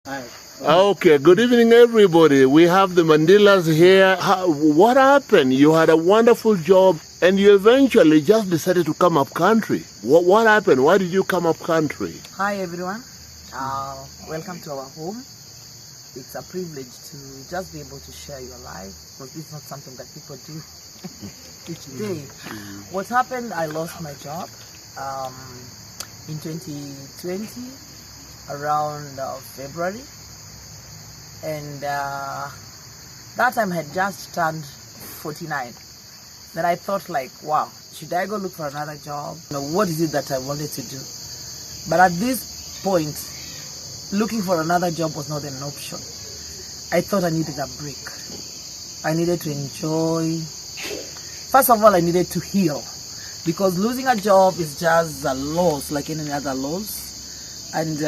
Hi. Okay, good evening, everybody. We have the Mandillas here. What happened? You had a wonderful job and you eventually just decided to come up country. What happened? Why did you come up country? Hi, everyone. Welcome to our home. It's a privilege to just be able to share your life because this is not something that people do each day. What happened, I lost my job in 2020 around February, and that time I had just turned 49. Then I thought, like, wow, should I go look for another job? What is it that I wanted to do? But at this point, looking for another job was not an option. I thought I needed a break. I needed to enjoy. First of all, I needed to heal, because losing a job is just a loss like any other loss. And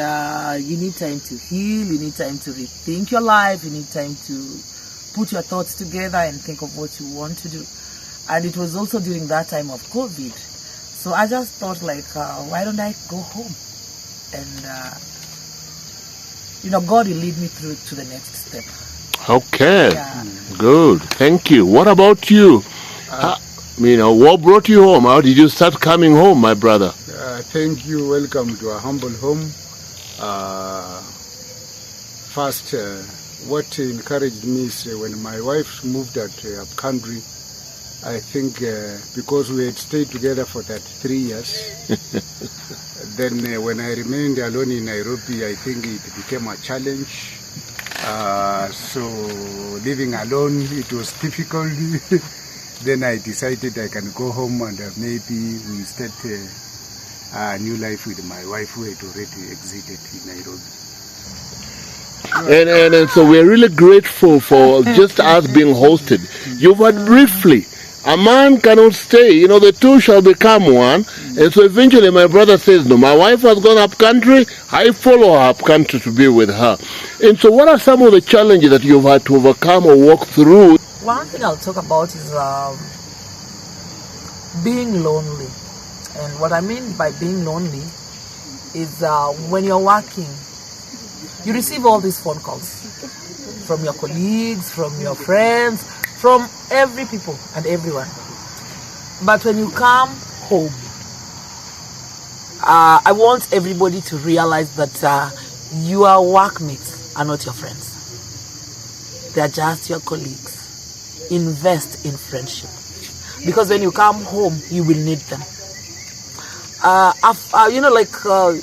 you need time to heal, you need time to rethink your life, you need time to put your thoughts together and think of what you want to do. And it was also during that time of COVID. So I just thought, like, why don't I go home? And, God will lead me through to the next step. Okay, Yeah. Good. Thank you. What about you? What brought you home? How did you start coming home, my brother? Thank you. Welcome to our humble home. First, what encouraged me is when my wife moved out up country. I think because we had stayed together for that 3 years, then when I remained alone in Nairobi, I think it became a challenge. So living alone, it was difficult. Then I decided I can go home and maybe we start a new life with my wife, who had already exited in Nairobi. And so we're really grateful for just us being hosted. You've heard briefly, a man cannot stay, the two shall become one. And so eventually my brother says, no, my wife has gone up country, I follow her up country to be with her. And so what are some of the challenges that you've had to overcome or walk through? One thing I'll talk about is being lonely. And what I mean by being lonely is when you're working, you receive all these phone calls from your colleagues, from your friends, from every people and everyone. But when you come home, I want everybody to realize that your workmates are not your friends. They are just your colleagues. Invest in friendship, because when you come home, you will need them.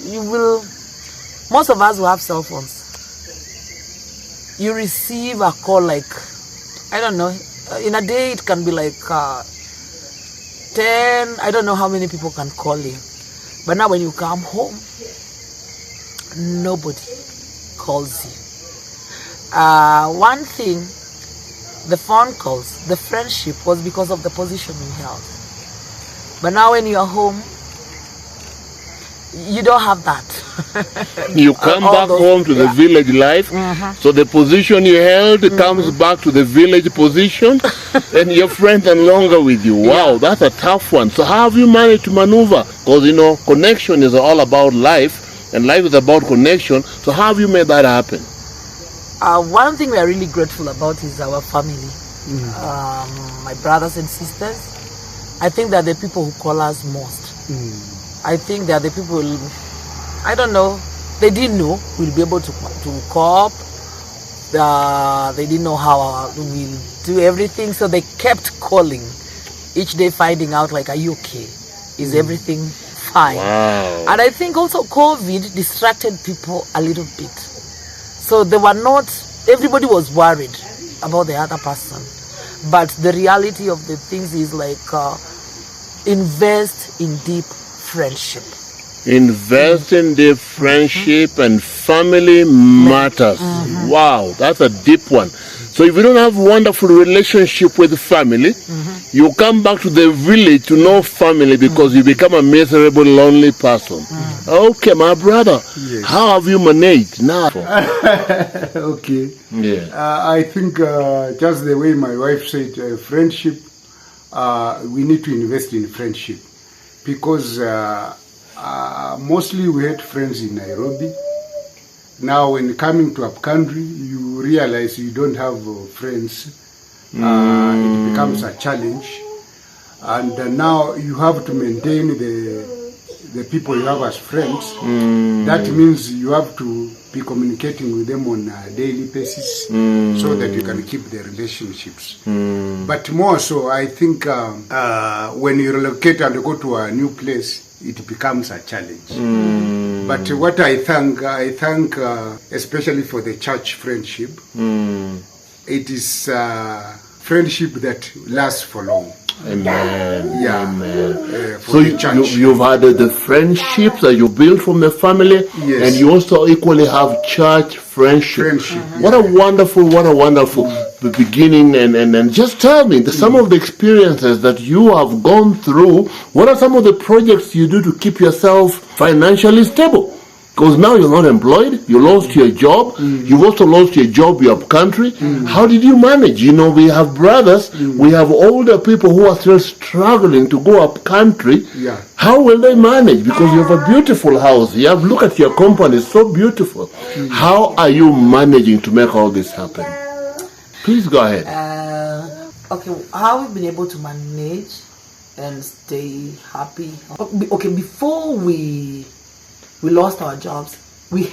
You will. Most of us who have cell phones, you receive a call like, I don't know, in a day it can be like 10. I don't know how many people can call you. But now when you come home, nobody calls you. One thing, the phone calls, the friendship was because of the position you held. But now when you're home, you don't have that. You come back home to the village life. So the position you held comes back to the village position, and your friends are no longer with you. Wow, that's a tough one. So how have you managed to maneuver? Because connection is all about life, and life is about connection. So how have you made that happen? One thing we are really grateful about is our family. My brothers and sisters. I think they're the people who call us most. I think they're the people, I don't know, they didn't know we'll be able to cope. They didn't know how we'll do everything, so they kept calling each day, finding out, like, are you okay? Is everything fine? Wow. And I think also COVID distracted people a little bit. So they were not, everybody was worried about the other person. But the reality of the things is, like, invest in deep friendship. Invest in deep friendship and family matters. Wow, that's a deep one. So if you don't have wonderful relationship with family, you come back to the village to know family because you become a miserable, lonely person. Okay, my brother, Yes. How have you managed now? Okay. Yeah. I think just the way my wife said, friendship, we need to invest in friendship, because mostly we had friends in Nairobi. now when coming to up country, you realize you don't have friends. It becomes a challenge, and now you have to maintain the people you have as friends. That means you have to be communicating with them on a daily basis so that you can keep the relationships. But more so, I think when you relocate and go to a new place, it becomes a challenge. But what I thank especially for the church friendship, it is friendship that lasts for long. Amen. Yeah. Amen. So you've had the friendships that you built from the family, yes, and you also equally have church friendship. What a wonderful beginning. And just tell me some of the experiences that you have gone through. What are some of the projects you do to keep yourself financially stable? Because now you're not employed, you lost your job, you've also lost your job, your country. How did you manage? You know, we have brothers, we have older people who are still struggling to go up country. Yeah. How will they manage? Because you have a beautiful house. You have, look at your company, it's so beautiful. How are you managing to make all this happen? Please go ahead. Okay, how we've been able to manage and stay happy. Okay, before we lost our jobs, we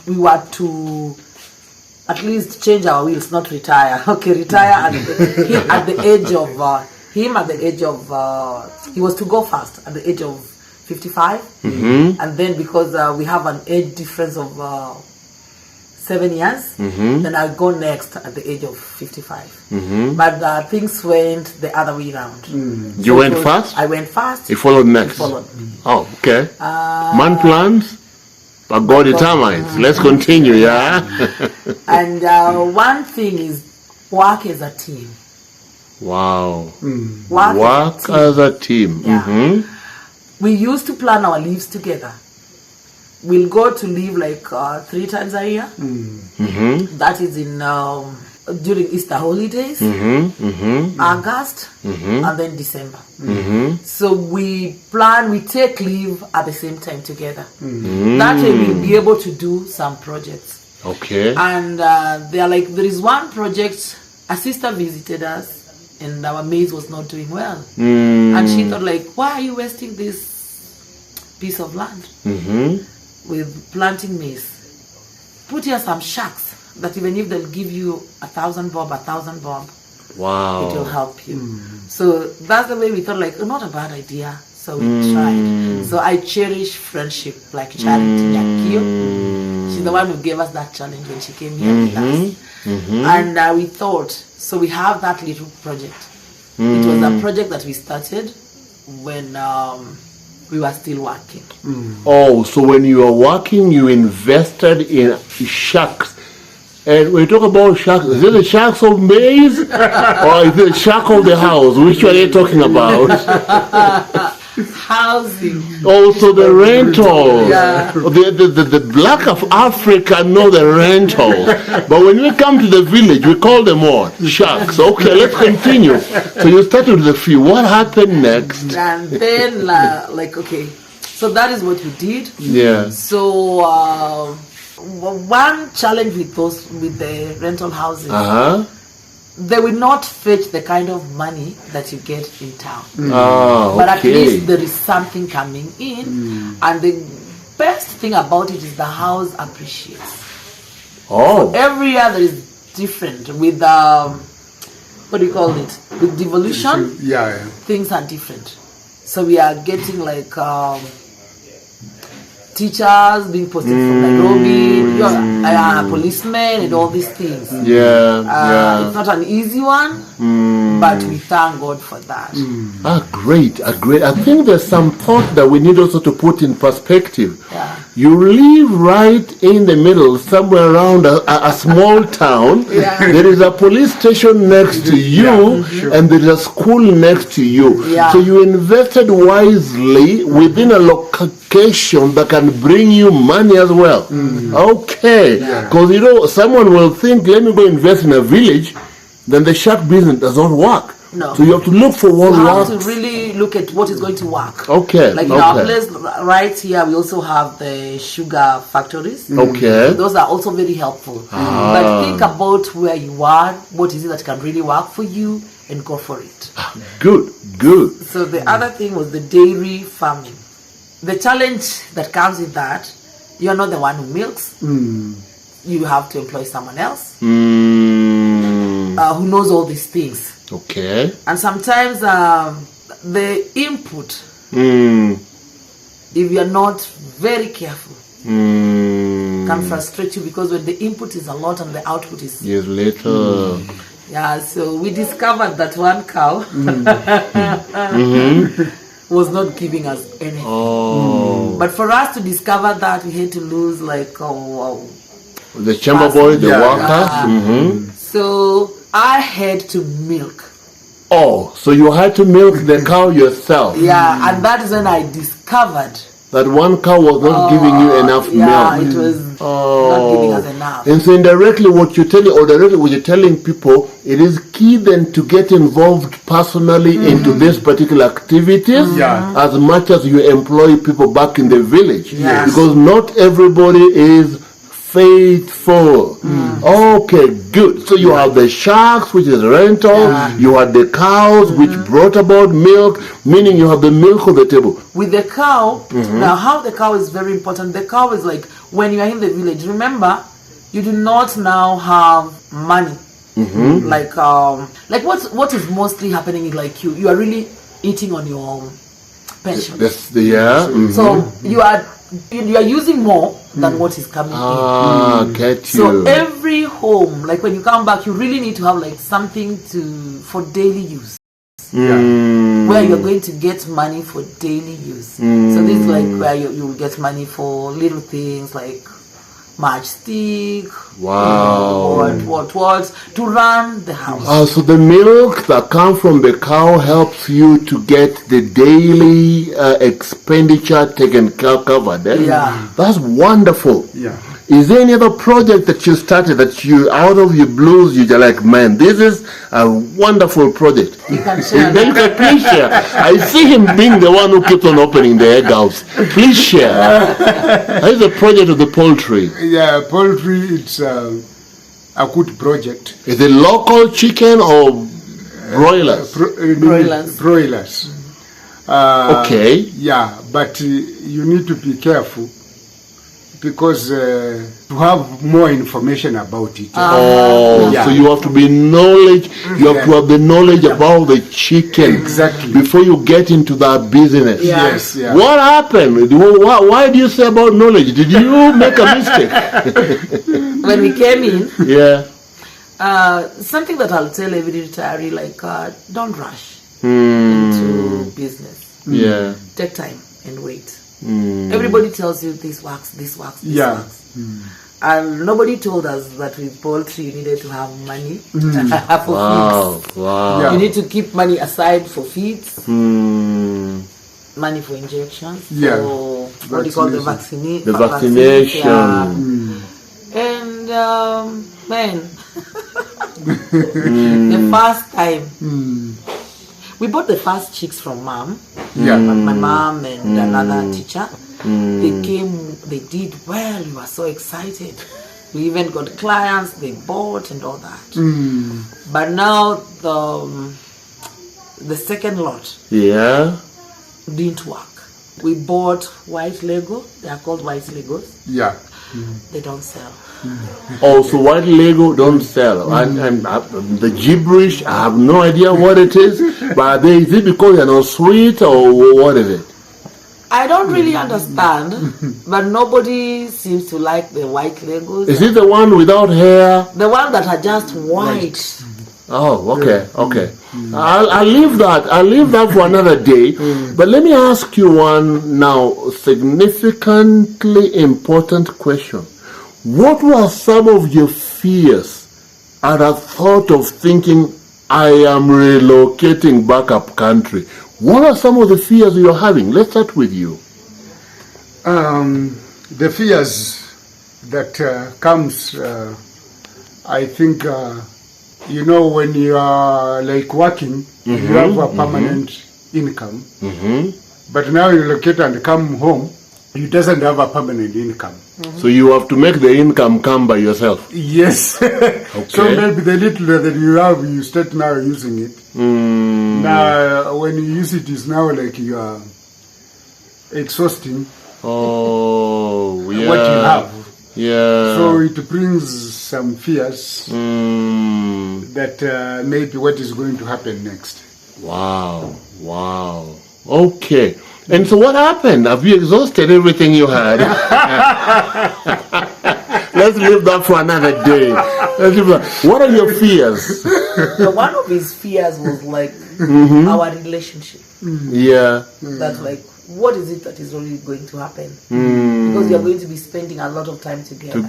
were to at least change our wheels, not retire. Okay, retire at the age of he was to go fast at the age of 55, and then because we have an age difference of 7 years, then I'll go next at the age of 55. But things went the other way around. You went fast? I went fast. You followed next? Followed. Oh, okay. Man plans, but God determines. Let's continue, yeah? And one thing is work as a team. Wow. Work as a team. Yeah. We used to plan our leaves together. We'll go to leave like 3 times a year. That is in during Easter holidays, August, and then December. So we take leave at the same time together. That way we'll be able to do some projects. Okay. And there is one project, a sister visited us, and our maize was not doing well. And she thought like, why are you wasting this piece of land with planting maize? Put here some shacks that even if they'll give you 1,000 bob, wow, it will help you. So that's the way we thought like, not a bad idea. So we tried. So I cherish friendship like Charity Nyakio. She's the one who gave us that challenge when she came here with us. And we thought, so we have that little project. It was a project that we started when we were still working. Oh, so when you were working, you invested in shacks. And when you talk about shacks, is it the shacks of maize or is it the shack of the house? Which one are you talking about? Housing. Also the rentals. Yeah. The black of Africa know the rentals. But when we come to the village, we call them what? Shacks. Okay, let's continue. So you started with a few. What happened next? And then, okay, so that is what we did. Yeah. So one challenge with the rental houses, they will not fetch the kind of money that you get in town. But at least there is something coming in, and the best thing about it is the house appreciates. So every year there is different with what do you call it? With devolution, things are different. So we are getting like teachers being posted from Nairobi, policemen and all these things. It's not an easy one, but we thank God for that. Great. I think there's some thought that we need also to put in perspective. You live right in the middle, somewhere around a small town. There is a police station next to you, and there is a school next to you. So you invested wisely within a location that can bring you money as well. Okay. Because someone will think, let me go invest in a village, then the shack business does not work. No. So you have to look for what You have works. to really look at what is going to work. Okay. Like in our place right here, we also have the sugar factories. Okay. Those are also very helpful. But think about where you are, what is it that can really work for you, and go for it. Good. Good. So the other thing was the dairy farming. The challenge that comes with that, you're not the one who milks. You have to employ someone else who knows all these things. Okay. And sometimes the input, if you're not very careful, can frustrate you, because when the input is a lot and the output is little. yeah. So we discovered that one cow was not giving us anything. But for us to discover that, we had to lose like The chamber boy, the workers. So I had to milk. Oh, so you had to milk the cow yourself. Yeah, and that is when I discovered That one cow was not giving you enough milk. It was not giving us enough. And so indirectly what you're telling, or directly what you're telling people, it is key then to get involved personally into this particular activities as much as you employ people back in the village. Yes. Because not everybody is faithful. Okay, good. So you have the sharks, which is rental. You have the cows, which brought about milk, meaning you have the milk on the table. With the cow, now how the cow is very important. The cow is like when you are in the village. Remember, you do not now have money. Like what is mostly happening is like you are really eating on your pension. So you are using more than what is coming in. Get you. So every home, like when you come back, you really need to have like something for daily use. Where you're going to get money for daily use. So this is like where you will get money for little things like matchstick, what to run the house. So the milk that comes from the cow helps you to get the daily expenditure taken covered. That's wonderful. Is there any other project that you started that you, out of your blues, you're like, man, this is a wonderful project? You can share. Then you can please share. I see him being the one who keeps on opening the egg house. Please share. How is the project of the poultry? Yeah, poultry, it's a good project. Is it local chicken or broilers? Broilers. Okay. Yeah, but you need to be careful, because to have more information about it. So you have to be knowledge. You have to have the knowledge about the chicken before you get into that business. Yes. What happened? Why do you say about knowledge? Did you make a mistake? When we came in, something that I'll tell every retiree, like don't rush into business. Take time and wait. Everybody tells you this works, this works. And nobody told us that with poultry you needed to have money for feeds. You need to keep money aside for feeds, money for injections, for what do you call the vaccination. And man, the first time we bought the first chicks from mom. My mom and another teacher. They came, they did well, we were so excited. We even got clients, they bought and all that. But now the second lot didn't work. We bought white Lego, they are called white Legos. They don't sell. So white Lego don't sell. And the gibberish, I have no idea what it is. But is it because they're not sweet, or what is it? I don't really understand, but nobody seems to like the white Legos. Is it the one without hair? The one that are just white. Okay. I'll leave that. I'll leave that for another day. But let me ask you one now significantly important question. What were some of your fears at the thought of thinking, I am relocating back up country? What are some of the fears you're having? Let's start with you. The fears that comes, I think, you know, when you are like working, you have a permanent income. But now you relocate and come home, you doesn't have a permanent income. So you have to make the income come by yourself. Yes. So maybe the little that you have, you start now using it. Now, when you use it, it's now like you are exhausting Oh, yeah. what you have. Yeah. So it brings some fears that maybe what is going to happen next. Wow. Wow. Okay. And so what happened? Have you exhausted everything you had? Let's leave that for another day. What are your fears? One of his fears was like our relationship. Yeah. That like, what is it that is really going to happen? Because you're going to be spending a lot of time together.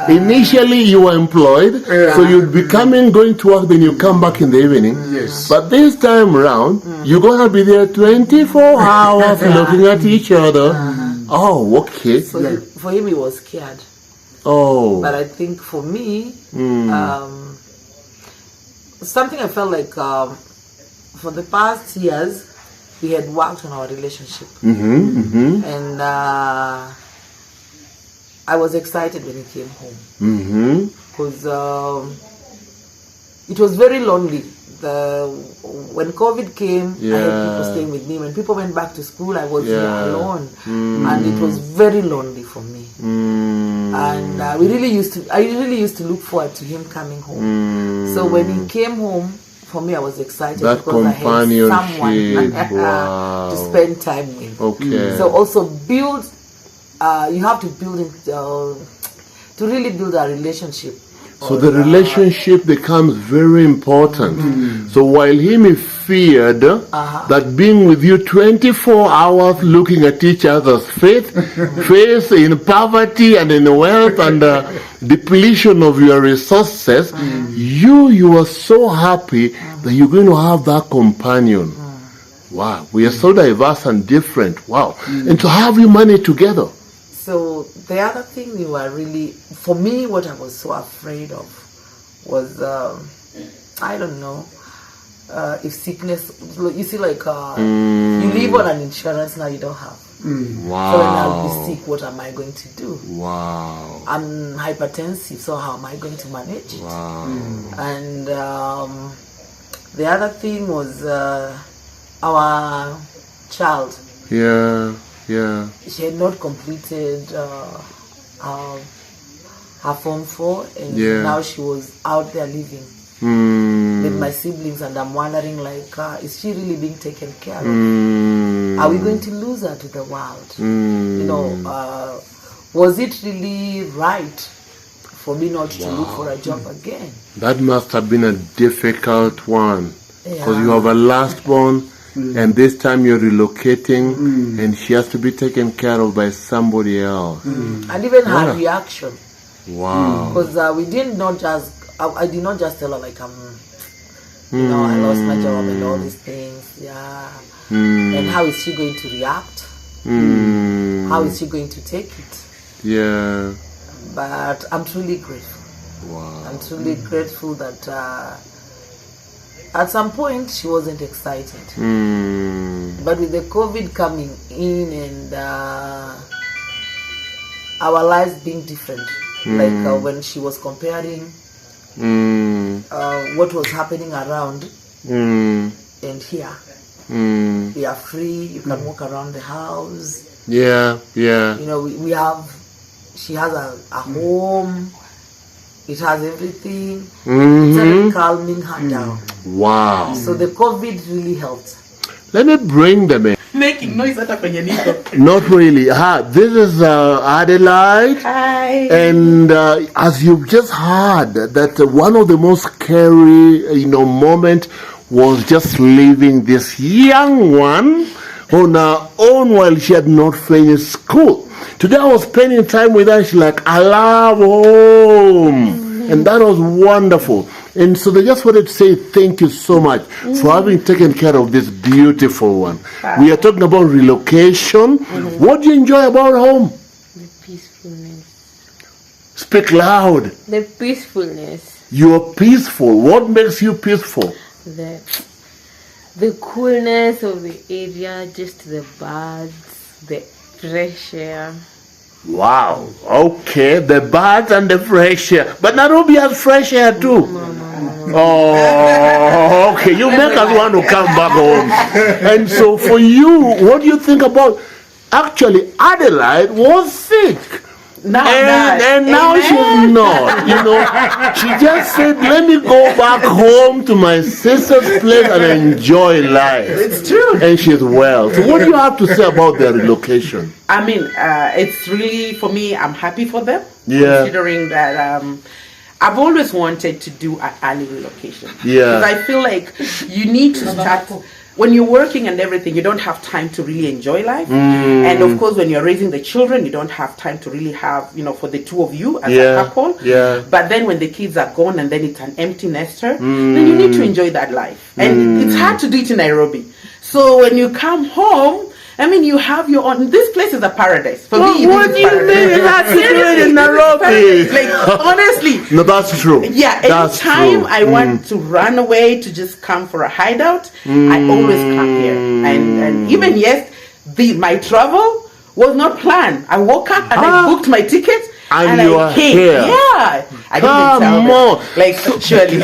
Initially you were employed, so you'd be going to work, then you come back in the evening. Yes. But this time around, you're going to be there 24 hours looking at each other. Oh, okay. So for him, he was scared. Oh. But I think for me, something I felt like for the past years, we had worked on our relationship. And I was excited when he came home. Because it was very lonely. When COVID came, I had people staying with me. When people went back to school, I was here alone. And it was very lonely for me. And I really used to look forward to him coming home. So when he came home, for me, I was excited because I had someone to spend time with. Okay. So also build, you have to build it, to really build a relationship. So the relationship becomes very important. So while he feared that being with you 24 hours looking at each other's face in poverty and in wealth and depletion of your resources, you are so happy that you're going to have that companion. Wow, we are so diverse and different. Wow. And to have you manage together. So the other thing we were really, for me, what I was so afraid of was, I don't know, if sickness, you see like, you live on an insurance now you don't have. Wow. So when I'll be sick, what am I going to do? Wow. I'm hypertensive, so how am I going to manage it? Wow. And the other thing was our child. Yeah. She had not completed her Form 4, and now she was out there living with my siblings, and I'm wondering, like, is she really being taken care of? Are we going to lose her to the world? You know, was it really right for me not to look for a job again? That must have been a difficult one, because you have a last born. And this time you're relocating, and she has to be taken care of by somebody else. And even her reaction. Wow. Because we did not just, I did not just tell her like, you know, I lost my job and all these things. And how is she going to react? How is she going to take it? Yeah. But I'm truly grateful. Wow. I'm truly grateful that at some point she wasn't excited, but with the COVID coming in and our lives being different, like when she was comparing what was happening around and here, we are free, you can walk around the house, you know, we have, she has a home, it has everything. It started calming her down. Wow. So the COVID really helped. Let me bring them in. Making noise at Not really. This is Adelaide. Hi. And as you've just heard, that one of the most scary, moment was just leaving this young one on her own while she had not finished school. Today I was spending time with her. She's like, I love home. And that was wonderful. And so they just wanted to say thank you so much for having taken care of this beautiful one. We are talking about relocation. What do you enjoy about home? The peacefulness. Speak loud. The peacefulness. You're peaceful. What makes you peaceful? The coolness of the area, just the birds, the fresh air. Wow. Okay, the birds and the fresh air. But Nairobi has fresh air too. Oh, okay. You make us want to come back home. And so for you, what do you think about? Actually, Adelaide was sick. And now she's not. You know, she just said, let me go back home to my sister's place and enjoy life. It's true. And she's well. So what do you have to say about their relocation? I mean, it's really, for me, I'm happy for them. Yeah. Considering that I've always wanted to do an early relocation. Yeah. Because I feel like you need to start, when you're working and everything, you don't have time to really enjoy life. And of course, when you're raising the children, you don't have time to really have, you know, for the two of you as a couple. Yeah. But then when the kids are gone and then it's an empty nester, then you need to enjoy that life. And it's hard to do it in Nairobi. So when you come home, I mean, you have your own. This place is a paradise for me. What do you mean? It's not situated in Nairobi. Like, honestly. No, that's true. Yeah, anytime I want to run away to just come for a hideout, I always come here. And even my travel was not planned. I woke up and I booked my ticket. And you are here. Yeah. I didn't tell them. Like, surely.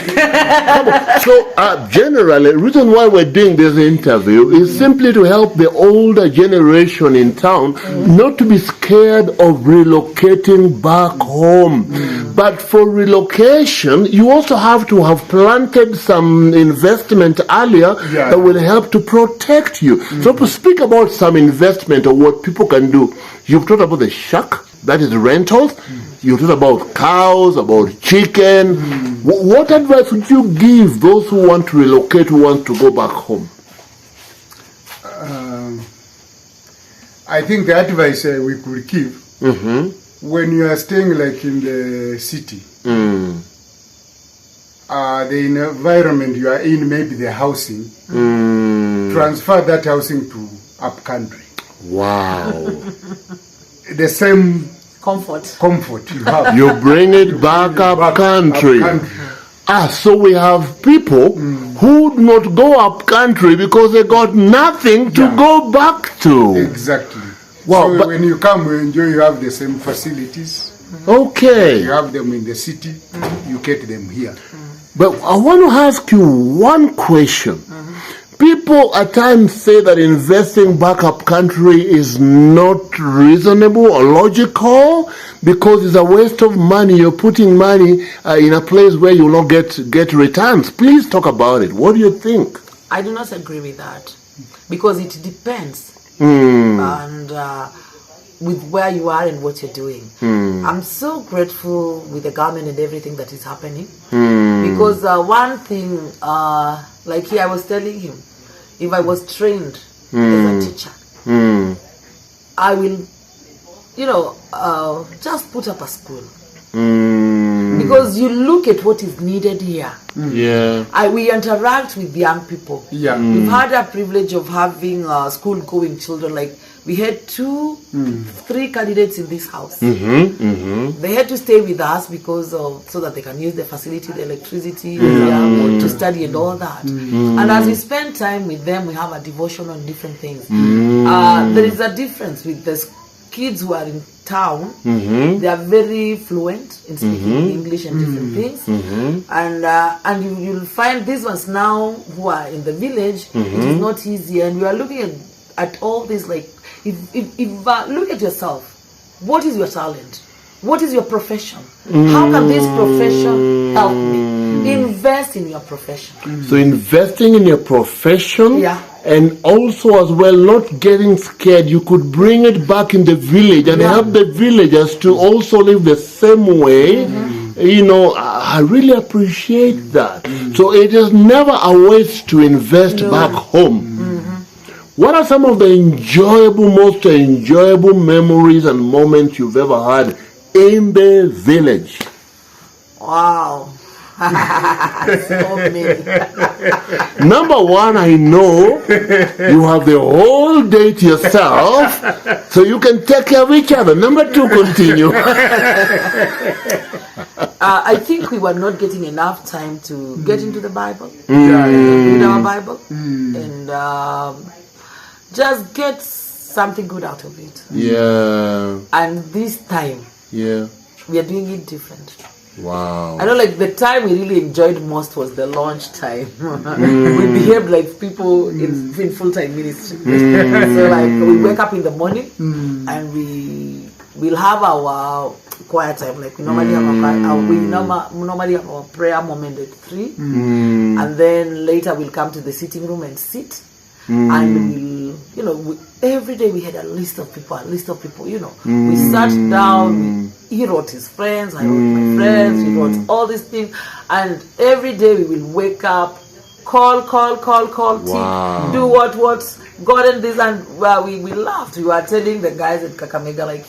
So, generally, the reason why we're doing this interview is simply to help the older generation in town not to be scared of relocating back home. But for relocation, you also have to have planted some investment earlier that will help to protect you. So, to speak about some investment or what people can do, you've talked about the shack. That is rentals. You talk about cows, about chicken. What advice would you give those who want to relocate, who want to go back home? I think the advice we could give, when you are staying like in the city, the environment you are in, maybe the housing, transfer that housing to up country. Wow. The same Comfort you have. You bring it back up country. So we have people who do not go up country because they got nothing to go back to. Exactly. Wow. So when you come, you enjoy, you have the same facilities. Okay. You have them in the city, you get them here. But I want to ask you one question. People at times say that investing back up country is not reasonable or logical because it's a waste of money. You're putting money in a place where you will not get returns. Please talk about it. What do you think? I do not agree with that because it depends and with where you are and what you're doing. I'm so grateful with the government and everything that is happening because one thing, like here I was telling him, if I was trained as a teacher, I will, just put up a school. Because you look at what is needed here. We interact with young people. We've had a privilege of having school-going children. Like we had 3 candidates in this house. They had to stay with us because so that they can use the facility, the electricity, to study and all that. And as we spend time with them, we have a devotion on different things. There is a difference with the kids who are in town. They are very fluent in speaking English and different things. And you'll find these ones now who are in the village, it is not easy. And we are looking at all this like, if look at yourself. What is your talent? What is your profession? How can this profession help me? Invest in your profession. So investing in your profession, and also as well not getting scared. You could bring it back in the village and help the villagers to also live the same way. I really appreciate that. So it is never a waste to invest back home. What are some of the most enjoyable memories and moments you've ever had in the village? Wow. So many. Number one, I know you have the whole day to yourself, so you can take care of each other. Number two, continue. I think we were not getting enough time to get into the Bible, read our Bible, and just get something good out of it. Yeah. And this time, Yeah. we are doing it different. Wow. I know, like, the time we really enjoyed most was the launch time. We behaved like people in full-time ministry. So, like, we wake up in the morning and we'll have our quiet time. Like, we normally have normally have our prayer moment at 3, and then later we'll come to the sitting room and sit. And we'll, every day we had a list of people, We sat down, he wrote his friends, I wrote my friends, we wrote all these things. And every day we will wake up, call, Wow. do what, God and this, and we laughed. We were telling the guys at Kakamega, like,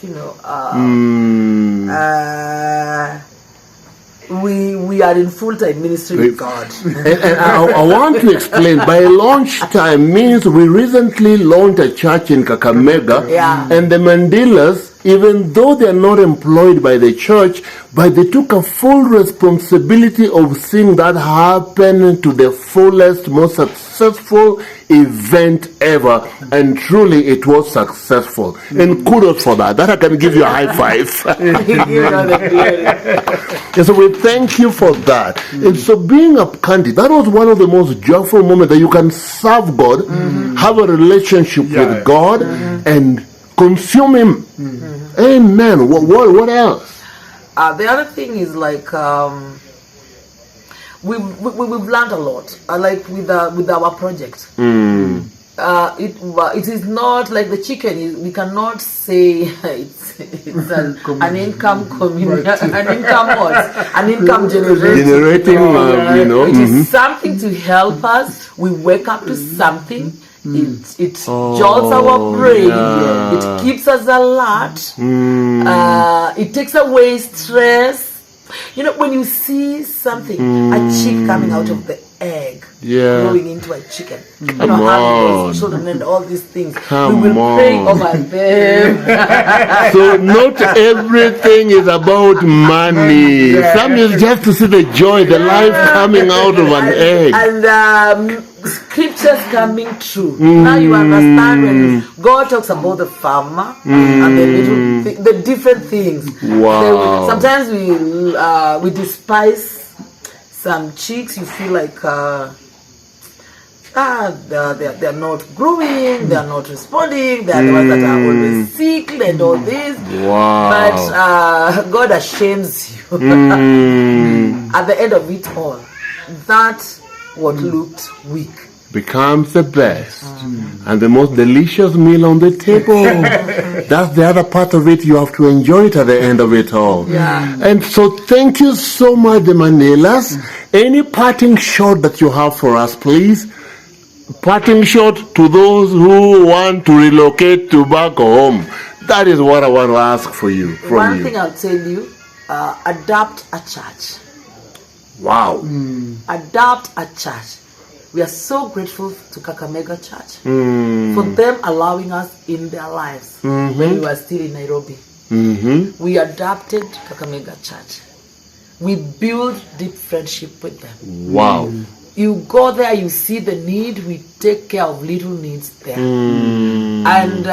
we are in full-time ministry with God. And I want to explain, by launch time means we recently launched a church in Kakamega, and the Mandillas, even though they are not employed by the church, but they took a full responsibility of seeing that happen to the fullest, most successful event ever, and truly it was successful. And kudos for that. That I can give you a high five. And so we thank you for that. And so being a candidate, that was one of the most joyful moments that you can serve God, have a relationship with God, and consume Him. Amen. What else? The other thing is, like, we've learned a lot. Like with our project. It is not like the chicken. We cannot say it's an income generating. It is something to help us. We wake up to something. It jolts our brain. It keeps us alert. It takes away stress. When you see something, a chick coming out of the egg, growing into a chicken, having those children and all these things, we will pray over them. So not everything is about money. Some is just to see the joy, the life coming out of an egg. And scriptures coming true. Now you understand when God talks about the farmer and the different things. Wow. Sometimes we despise some chicks. You feel like they're not growing, they're not responding, they're the ones that are always sick and all this. Wow. But God ashames you. At the end of it all, that what looked weak becomes the best and the most delicious meal on the table. That's the other part of it. You have to enjoy it at the end of it all. And so thank you so much, the Mandillas. Any parting shot that you have for us, please? Parting shot to those who want to relocate to back home. That is what I want to ask for you. One thing I'll tell you, adopt a church. Wow. Adopt a church. We are so grateful to Kakamega Church for them allowing us in their lives when we were still in Nairobi. We adopted Kakamega Church. We build deep friendship with them. Wow. You go there, you see the need, we take care of little needs there. And,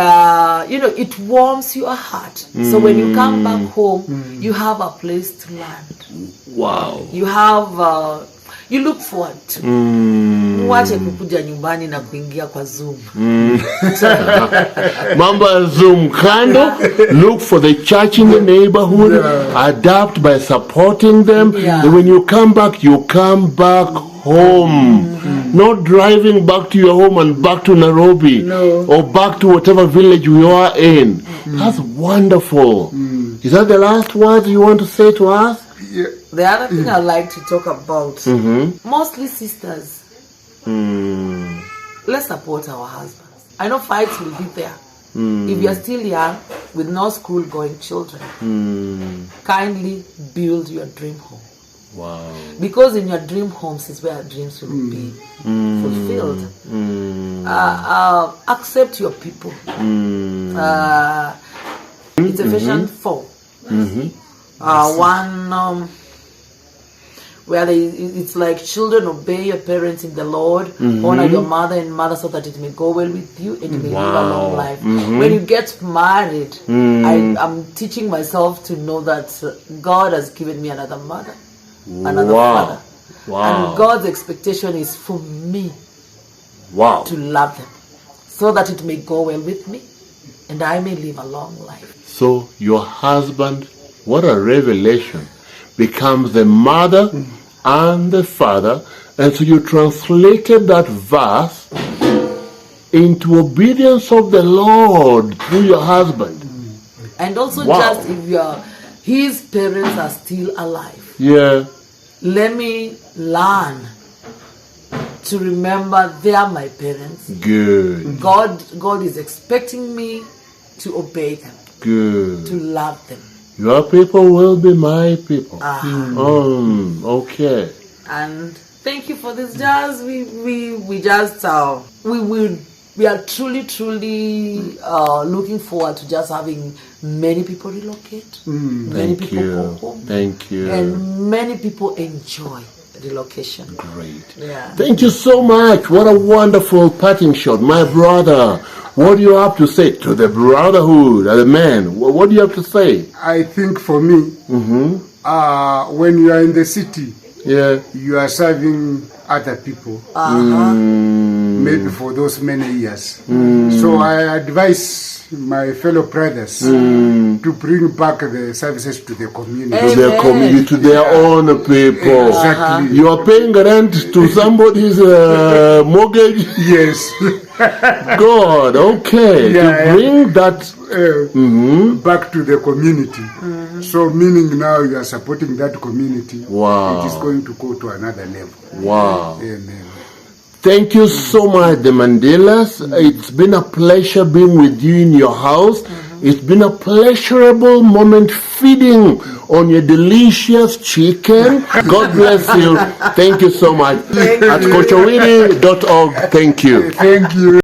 it warms your heart. So when you come back home, you have a place to land. Wow. You have, you look forward to. Mwache kukuja nyumbani na kuingia kwa Zoom. Mamba Zoom kando. Look for the church in the neighborhood. Adapt by supporting them. And when you come back home. Not driving back to your home and back to Nairobi or back to whatever village you are in. That's wonderful. Is that the last words you want to say to us? The other thing I like to talk about, mostly sisters, let's support our husbands. I know fights will be there. If you are still young with no school going children, kindly build your dream home. Wow. Because in your dream homes is where dreams will be fulfilled. Accept your people. It's Ephesians 4. One where it's like, children, obey your parents in the Lord, honor your mother and mother, so that it may go well with you and you may live a long life. When you get married, I'm teaching myself to know that God has given me another mother, another father. And God's expectation is for me to love them, so that it may go well with me and I may live a long life. So your husband, what a revelation, becomes the mother and the father. And so you translated that verse into obedience of the Lord through your husband. And also just if his parents are still alive, let me learn to remember they are my parents. Good. God is expecting me to obey them. Good. To love them. Your people will be my people. Okay. And thank you for this, Jazz. We are truly looking forward to just having many people relocate, many people go home. Thank you. And many people enjoy relocation. Great. Yeah. Thank you so much. What a wonderful parting shot. My brother, what do you have to say to the brotherhood, the men? What do you have to say? I think for me, when you are in the city, you are serving other people, maybe for those many years. So I advise my fellow brothers to bring back the services to the community. To their community, to their own people. Exactly. You are paying rent to somebody's mortgage? Yes. God, okay. To bring that back to the community. So meaning now you are supporting that community. Wow. It is going to go to another level. Wow. Amen. Thank you so much, the Mandillas. It's been a pleasure being with you in your house. It's been a pleasurable moment feeding on your delicious chicken. God bless you. Thank you so much. At kochowiri.org. Thank you. Thank you.